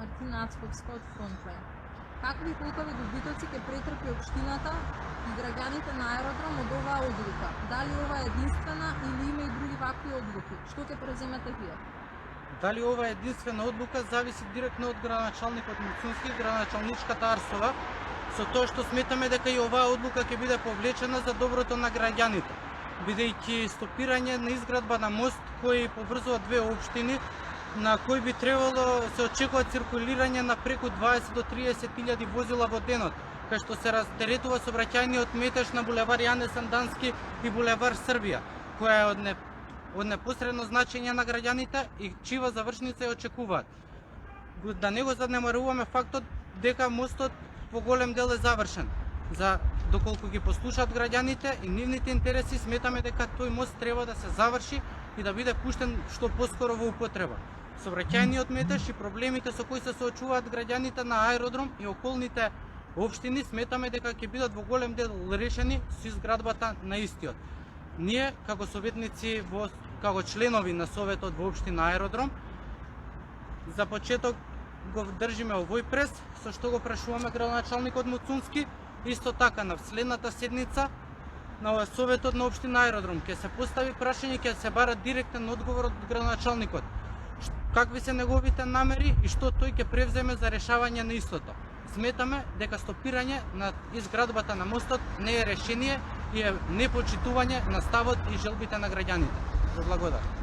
Мартина Ацковска од Фронтлайн. Какви колкови добитоци ќе претрпи општината и граѓаните на аеродром од оваа одлука? Дали ова е единствена или има и други вакви одлуки? Што ќе преземете вие? Дали ова е единствена одлука зависи директно од градоначалникот Муцунски и градоначалничката Арсова, со тоа што сметаме дека и оваа одлука ќе биде повлечена за доброто на граѓаните, бидејќи стопирање на изградба на мост кој поврзува две општини, на кој би требало се очекува циркулирање на преку 20 до 30.000 возила во денот, кај што се растеретува сообраќајниот метеж на булевар Јане Сандански и булевар Србија, која е од непосредно значење на граѓаните и чива завршница ја очекуваат. Да не го занемаруваме фактот дека мостот во голем дел е завршен. Доколку ги послушаат граѓаните и нивните интереси, сметаме дека тој мост треба да се заврши и да биде пуштен што поскоро во употреба. Сообраќајниот метеж и проблемите со кои се соочуваат граѓаните на аеродром и околните општини сметаме дека ќе бидат во голем дел решени со изградбата на истиот. Ние, како советници, како членови на Советот во општина Аеродром, за почеток го држиме овој прес, со што го прашуваме градоначалникот Муцунски. Исто така, на следната седница на Советот на општина Аеродром ќе се постави прашање, ќе се бара директен одговор од градоначалникот. Какви се неговите намери и што тој ќе превземе за решавање на истото. Сметаме дека стопирање на изградбата на мостот не е решение и е непочитување на ставот и желбите на граѓаните. Благодарам.